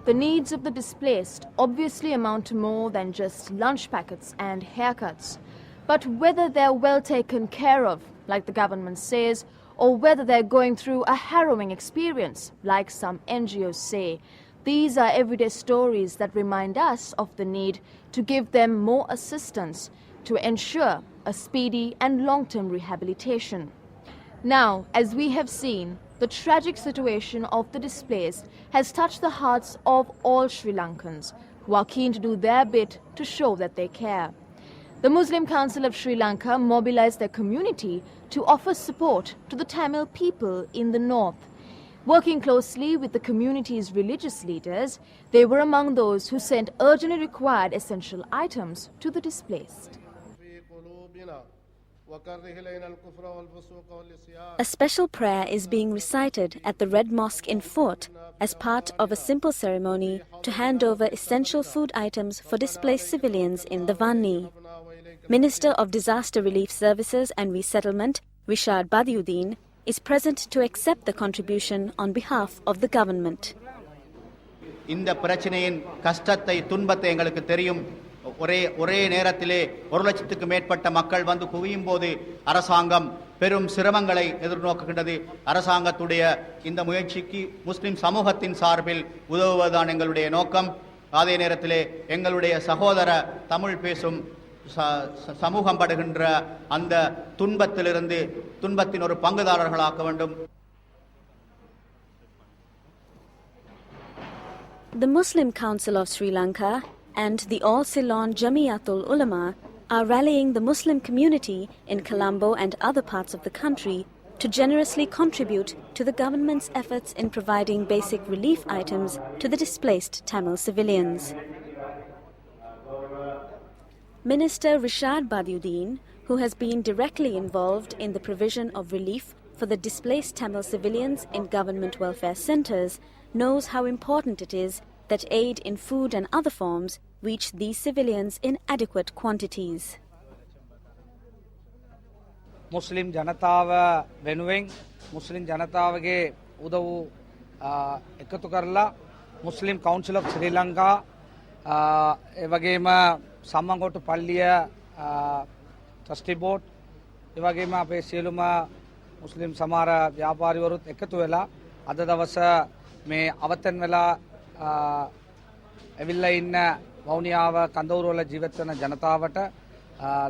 The needs of the displaced obviously amount to more than just lunch packets and haircuts. But whether they're well taken care of, like the government says, or whether they're going through a harrowing experience, like some NGOs say, these are everyday stories that remind us of the need to give them more assistance to ensure a speedy and long-term rehabilitation. Now, as we have seen, the tragic situation of the displaced has touched the hearts of all Sri Lankans, who are keen to do their bit to show that they care. The Muslim Council of Sri Lanka mobilized their community to offer support to the Tamil people in the north. Working closely with the community's religious leaders, they were among those who sent urgently required essential items to the displaced. A special prayer is being recited at the Red Mosque in Fort as part of a simple ceremony to hand over essential food items for displaced civilians in the Vanni. Minister of Disaster Relief Services and Resettlement, Rishad Badiuddin, is present to accept the contribution on behalf of the government. இந்த பிரச்சனையின் கஷ்டத்தை துன்பத்தை எங்களுக்கு தெரியும். ஒரே நேரத்திலே 1 லட்சத்துக்கு மேற்பட்ட மக்கள் வந்து குவியும் போது அரசாங்கம் பெரும் சிரமங்களை எதிர்நோக்குகின்றது. அரசாங்கத்துடைய இந்த முயற்சிக்கு முஸ்லிம் சமூகத்தின் சார்பில் உதவுவதுதான் எங்களுடைய நோக்கம். அதே நேரத்திலே எங்களுடைய சகோதர தமிழ் பேசும் சமூகம் படுகின்ற அந்த துன்பத்தின் ஒரு பங்குதாரர்களாக்க வேண்டும். The Muslim Council of Sri Lanka and the All Ceylon Jamiatul Ulama are rallying the Muslim community in Colombo and other parts of the country to generously contribute to the government's efforts in providing basic relief items to the displaced Tamil civilians. Minister Rishad Badiuddin, who has been directly involved in the provision of relief for the displaced Tamil civilians in government welfare centres, knows how important it is that aid in food and other forms reach these civilians in adequate quantities. Muslim Janatava වෙනුවෙන් Muslim ජනතාවගේ උදව් එකතු කරලා Muslim Council of Sri Lanka ඒ වගේම සම්මන්කොට්ටු පල්ලිය trustee board ඒ වගේම අපේ සියලුම මුස්ලිම් සමහර ව්‍යාපාරිවරුත් එකතු වෙලා අද දවස මේ අවතන් වෙලා ඇවිල්ලා ඉන්න වවුනියාව කඳවුරුවල ජීවත් වෙන ජනතාවට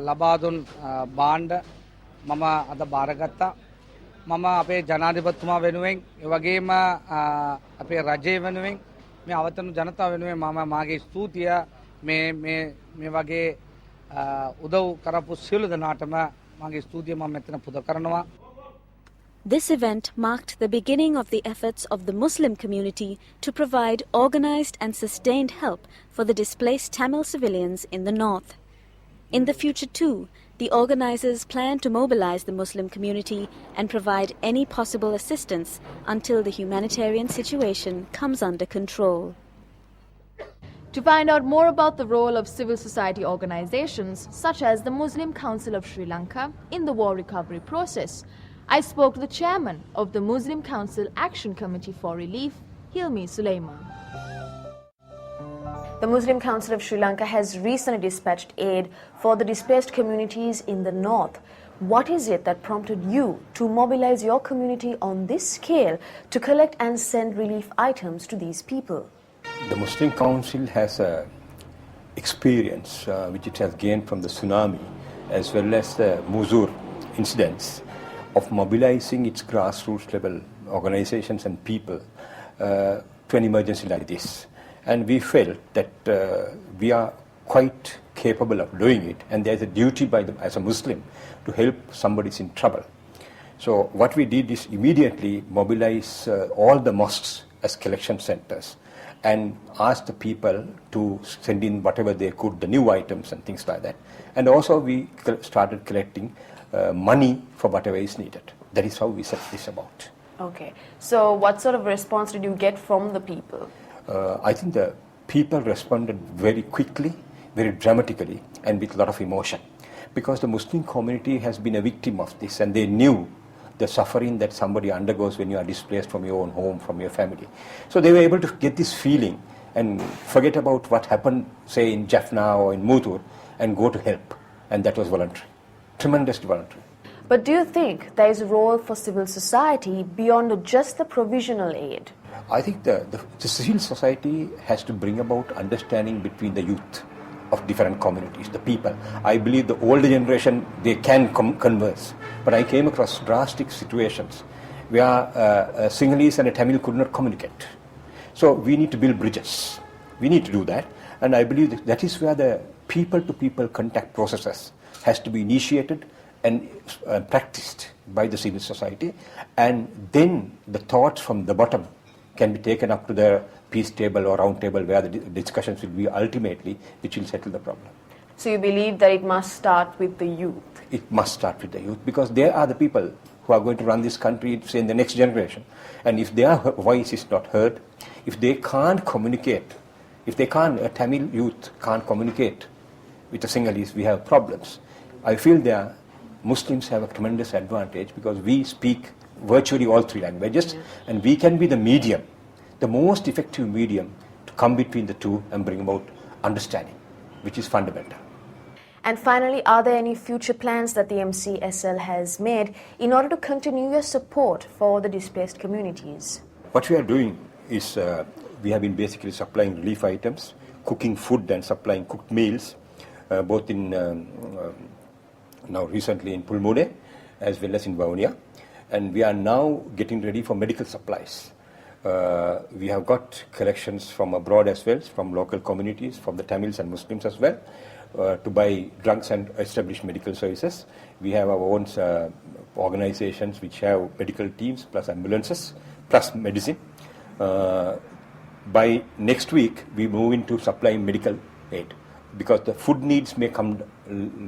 ලබා දුන් භාණ්ඩ මම අද බාරගත්තා. මම අපේ ජනාධිපතිතුමා වෙනුවෙන් ඒ වගේම අපේ රජය වෙනුවෙන් මේ අවතන් ජනතාව වෙනුවෙන් මම මාගේ ස්තුතිය මේ වගේ උදව් කරපු සියලු දෙනාටම මාගේ ස්තුතිය මම මෙතන පුද කරනවා. This event marked the beginning of the efforts of the Muslim community to provide organized and sustained help for the displaced Tamil civilians in the north. In the future too, the organizers plan to mobilize the Muslim community and provide any possible assistance until the humanitarian situation comes under control. To find out more about the role of civil society organizations such as the Muslim Council of Sri Lanka in the war recovery process, I spoke to the chairman of the Muslim Council Action Committee for Relief, Hilmi Sulaiman. The Muslim Council of Sri Lanka has recently dispatched aid for the displaced communities in the north. What is it that prompted you to mobilize your community on this scale to collect and send relief items to these people? The Muslim Council has experience which it has gained from the tsunami as well as the Muzur incidents of mobilizing its grassroots level organizations and people to an emergency like this. And we felt that we are quite capable of doing it, and there is a duty as a Muslim to help somebody in trouble. So what we did is immediately mobilize all the mosques as collection centers and ask the people to send in whatever they could, the new items and things like that. And also we started collecting money for whatever is needed. That is how we set this about. Okay. So what sort of response did you get from the people? I think the people responded very quickly, very dramatically, and with a lot of emotion. Because the Muslim community has been a victim of this, and they knew the suffering that somebody undergoes when you are displaced from your own home, from your family. So they were able to get this feeling and forget about what happened, say, in Jaffna or in Mutur, and go to help. And that was voluntary, tremendously voluntary. But do you think there is a role for civil society beyond just the provisional aid? I think the civil society has to bring about understanding between the youth of different communities, the people. I believe the older generation, they can converse. But I came across drastic situations where a Sinhalese and a Tamil could not communicate. So we need to build bridges. We need to do that. And I believe that is where the people-to-people contact processes has to be initiated and practiced by the civil society. And then the thoughts from the bottom can be taken up to the peace table or round table where the discussions will be ultimately which will settle the problem. So you believe that it must start with the youth? It must start with the youth because they are the people who are going to run this country, say, in the next generation. And if their voice is not heard, if they can't communicate, if they can't, a Tamil youth can't communicate with the Sinhalese, we have problems. I feel there Muslims have a tremendous advantage because we speak virtually all three languages, and we can be the medium, the most effective medium to come between the two and bring about understanding, which is fundamental. And finally, are there any future plans that the MCSL has made in order to continue your support for the displaced communities? What we are doing is we have been basically supplying relief items, cooking food and supplying cooked meals, both in now recently in Pulmune as well as in Vaunia. And we are now getting ready for medical supplies. We have got collections from abroad as well, from local communities, from the Tamils and Muslims as well, to buy drugs and establish medical services. We have our own organizations which have medical teams, plus ambulances, plus medicine. By next week, we move into supplying medical aid because the food needs may come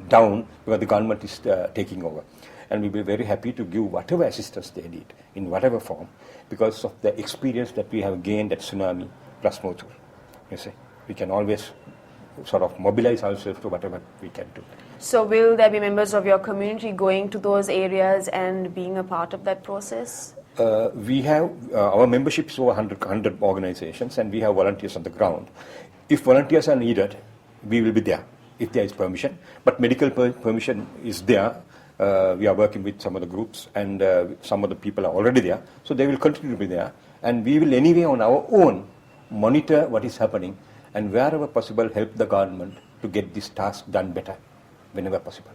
down because the government is taking over. And we'll be very happy to give whatever assistance they need in whatever form because of the experience that we have gained at Tsunami plus Motur. You see, we can always sort of mobilize ourselves to whatever we can do. So will there be members of your community going to those areas and being a part of that process? We have, our membership is over 100 organizations and we have volunteers on the ground. If volunteers are needed, we will be there if there is permission. But medical permission is there. We are working with some of the groups and some of the people are already there. So they will continue to be there. And we will anyway on our own monitor what is happening and wherever possible help the government to get this task done better whenever possible.